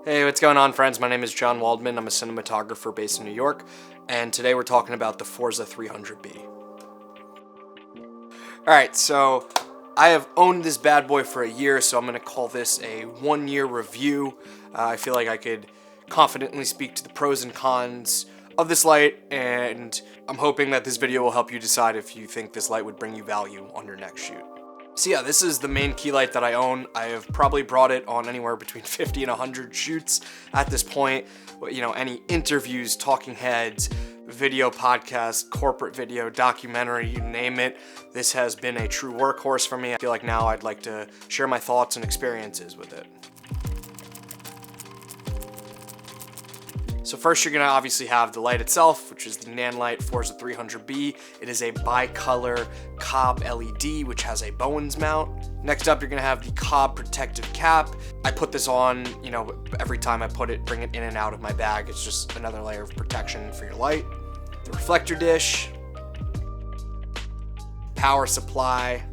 Hey, what's going on, friends? My name is John Waldman. I'm a cinematographer based in New York, and today we're talking about the Forza 300B. Alright, so I have owned this bad boy for a year, so I'm going to call this a 1-year review. I feel like I could confidently speak to the pros and cons of this light, and I'm hoping that this video will help you decide if you think this light would bring you value on your next shoot. So yeah, this is the main key light that I own. I have probably brought it on anywhere between 50 and 100 shoots at this point. You know, any interviews, talking heads, video podcasts, corporate video, documentary, you name it. This has been a true workhorse for me. I feel like now I'd like to share my thoughts and experiences with it. So first you're going to obviously have the light itself, which is the Nanlite Forza 300B. It is a bicolor cob LED, which has a Bowens mount. Next up, you're going to have the cob protective cap. I put this on, you know, every time I bring it in and out of my bag. It's just another layer of protection for your light. The reflector dish, power supply,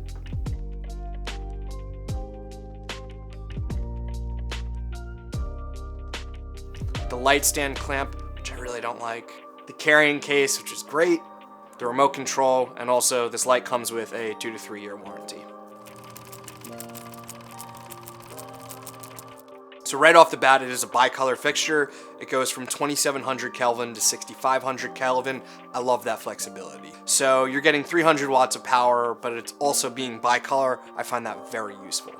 the light stand clamp, which I really don't like, the carrying case, which is great, the remote control, and also this light comes with a 2 to 3 year warranty. So right off the bat, it is a bicolor fixture. It goes from 2700 Kelvin to 6500 Kelvin. I love that flexibility. So you're getting 300 watts of power, but it's also being bicolor. I find that very useful.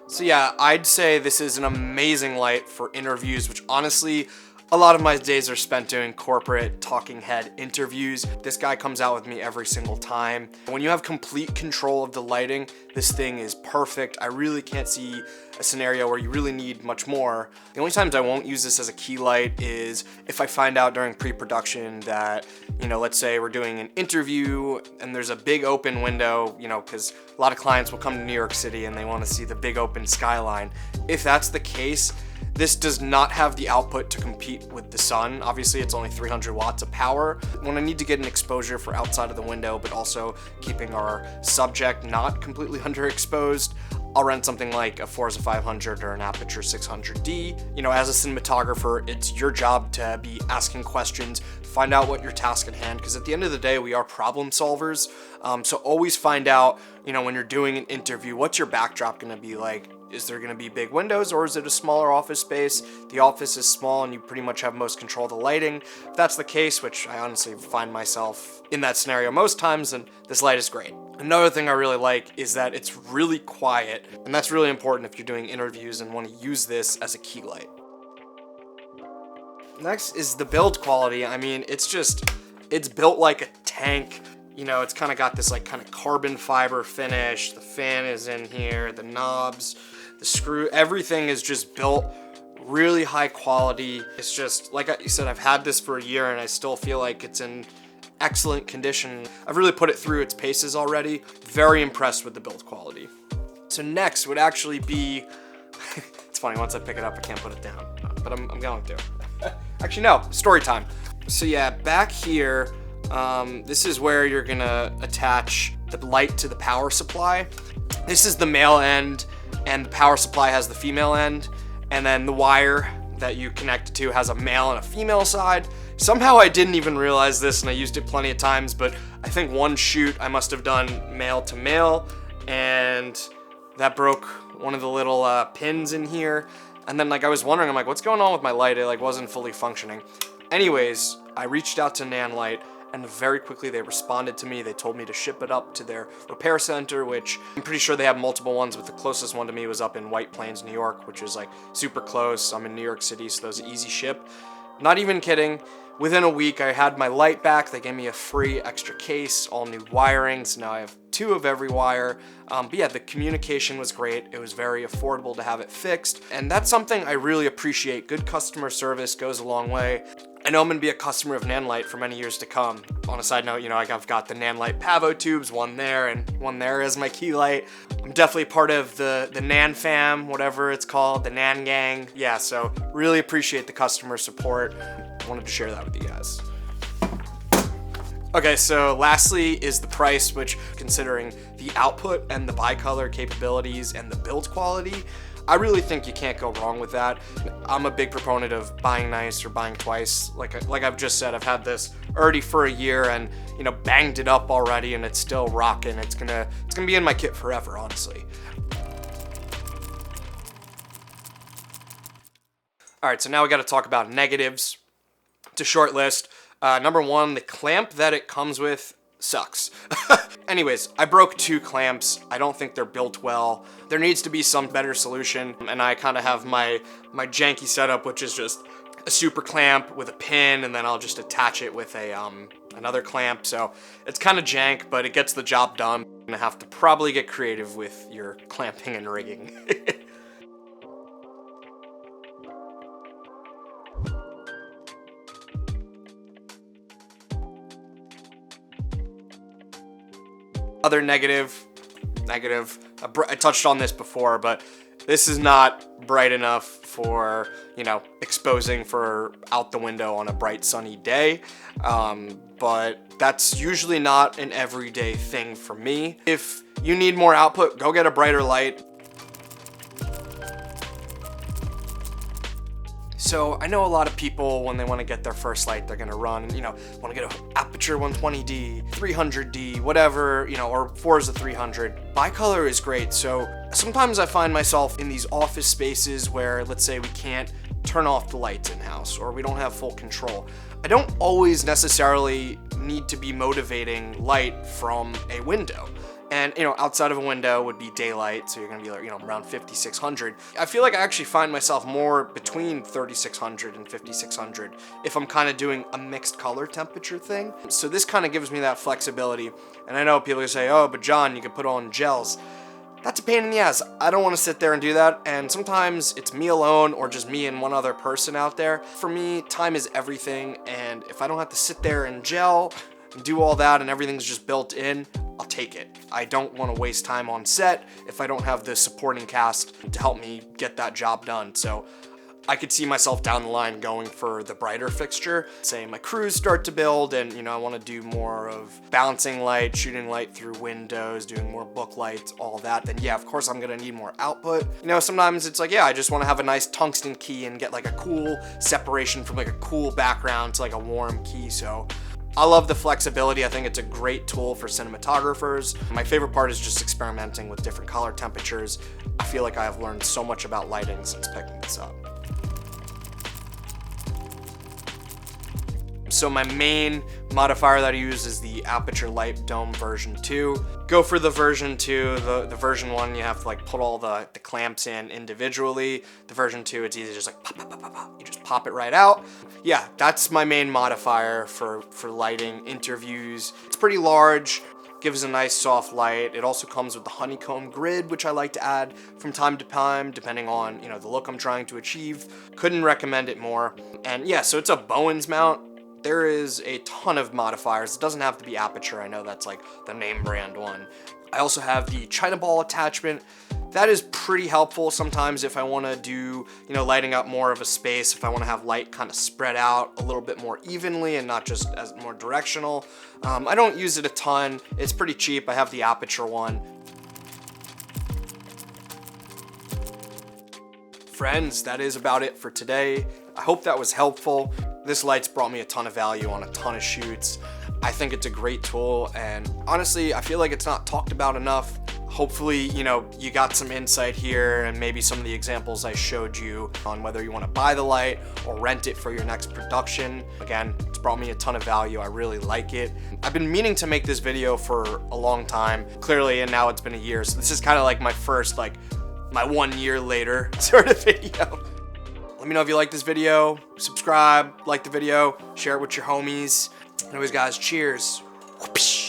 So yeah, I'd say this is an amazing light for interviews, which honestly, a lot of my days are spent doing corporate talking head interviews. This guy comes out with me every single time. When you have complete control of the lighting, this thing is perfect. I really can't see a scenario where you really need much more. The only times I won't use this as a key light is if I find out during pre-production that, you know, let's say we're doing an interview and there's a big open window, you know, because a lot of clients will come to New York City and they want to see the big open skyline. If that's the case, this does not have the output to compete with the sun. Obviously, it's only 300 watts of power. When I need to get an exposure for outside of the window, but also keeping our subject not completely underexposed, I'll rent something like a Forza 500 or an Aputure 600D. You know, as a cinematographer, it's your job to be asking questions, find out what your task at hand, because at the end of the day, we are problem solvers. So always find out, you know, when you're doing an interview, what's your backdrop gonna be like? Is there gonna be big windows or is it a smaller office space? The office is small and you pretty much have most control of the lighting. If that's the case, which I honestly find myself in that scenario most times, then this light is great. Another thing I really like is that it's really quiet, and that's really important if you're doing interviews and want to use this as a key light. Next is the build quality. I mean, it's built like a tank. You know, it's kind of got this like kind of carbon fiber finish. The fan is in here, the knobs, the screw, everything is just built really high quality. It's just, like I said, I've had this for a year and I still feel like it's in excellent condition. I've really put it through its paces already. Very impressed with the build quality. So next would actually be, it's funny, once I pick it up, I can't put it down, but I'm going to. Actually, no, story time. So yeah, back here, this is where you're gonna attach the light to the power supply. This is the male end, and the power supply has the female end, and then the wire that you connect it to has a male and a female side. Somehow I didn't even realize this, and I used it plenty of times, but I think one shoot I must have done male to male, and that broke one of the little pins in here. And then like I was wondering, I'm like, what's going on with my light? It like wasn't fully functioning. Anyways, I reached out to Nanlite, and very quickly they responded to me. They told me to ship it up to their repair center, which I'm pretty sure they have multiple ones, but the closest one to me was up in White Plains, New York, which is like super close. I'm in New York City, so those are easy ship. Not even kidding. Within a week, I had my light back. They gave me a free extra case, all new wiring, so now I have 2 of every wire. But yeah, the communication was great. It was very affordable to have it fixed, and that's something I really appreciate. Good customer service goes a long way. I know I'm gonna be a customer of Nanlite for many years to come. On a side note, you know, I've got the Nanlite Pavo tubes, one there and one there as my key light. I'm definitely part of the Nan fam, whatever it's called, the Nan gang. Yeah, so really appreciate the customer support. Wanted to share that with you guys. Okay, so lastly is the price, which considering the output and the bicolor capabilities and the build quality, I really think you can't go wrong with that. I'm a big proponent of buying nice or buying twice. Like I've just said, I've had this already for a year and, you know, banged it up already and it's still rocking. It's gonna be in my kit forever, honestly. All right, so now we got to talk about negatives. It's a short list. Number one, the clamp that it comes with sucks. Anyways, I broke 2 clamps. I don't think they're built well. There needs to be some better solution, and I kind of have my janky setup, which is just a super clamp with a pin, and then I'll just attach it with a another clamp. So it's kind of jank, but it gets the job done. You're gonna have to probably get creative with your clamping and rigging. Other negative, I touched on this before, but this is not bright enough for, you know, exposing for out the window on a bright sunny day. But that's usually not an everyday thing for me. If you need more output, go get a brighter light. So I know a lot of people, when they want to get their first light, they're gonna run, you know, want to get an Aputure 120D, 300D, whatever, you know, or Forza 300. Bicolor is great. So sometimes I find myself in these office spaces where, let's say, we can't turn off the lights in-house or we don't have full control. I don't always necessarily need to be motivating light from a window. And, you know, outside of a window would be daylight, so you're gonna be like, you know, around 5600. I feel like I actually find myself more between 3600 and 5600 if I'm kind of doing a mixed color temperature thing. So this kind of gives me that flexibility. And I know people can say, oh, but John, you could put on gels. That's a pain in the ass. I don't want to sit there and do that. And sometimes it's me alone or just me and one other person out there. For me, time is everything. And if I don't have to sit there and gel and do all that and everything's just built in, I'll take it. I don't want to waste time on set if I don't have the supporting cast to help me get that job done. So I could see myself down the line going for the brighter fixture. Say my crews start to build and, you know, I want to do more of balancing light, shooting light through windows, doing more book lights, all that. Then yeah, of course I'm going to need more output. You know, sometimes it's like, yeah, I just want to have a nice tungsten key and get like a cool separation from like a cool background to like a warm key. So I love the flexibility. I think it's a great tool for cinematographers. My favorite part is just experimenting with different color temperatures. I feel like I have learned so much about lighting since picking this up. So my main modifier that I use is the Aputure Light Dome version 2. Go for the version 2. The version 1, you have to like put all the clamps in individually. The version 2, it's easy, just like pop, pop, pop, pop, pop. You just pop it right out. Yeah, that's my main modifier for lighting interviews. It's pretty large, gives a nice soft light. It also comes with the honeycomb grid, which I like to add from time to time, depending on, you know, the look I'm trying to achieve. Couldn't recommend it more. And yeah, so it's a Bowens mount. There is a ton of modifiers. It doesn't have to be Aputure. I know that's like the name brand one. I also have the China ball attachment. That is pretty helpful sometimes if I want to do, you know, lighting up more of a space, if I want to have light kind of spread out a little bit more evenly and not just as more directional. I don't use it a ton. It's pretty cheap. I have the Aputure one. Friends, that is about it for today. I hope that was helpful. This light's brought me a ton of value on a ton of shoots. I think it's a great tool, and honestly, I feel like it's not talked about enough. Hopefully, you know, you got some insight here and maybe some of the examples I showed you on whether you want to buy the light or rent it for your next production. Again, it's brought me a ton of value. I really like it. I've been meaning to make this video for a long time, clearly, and now it's been a year. So this is kind of like my first, like, my 1 year later sort of video. Let me know if you like this video, subscribe, like the video, share it with your homies. Anyways, guys, cheers. Whoopsh.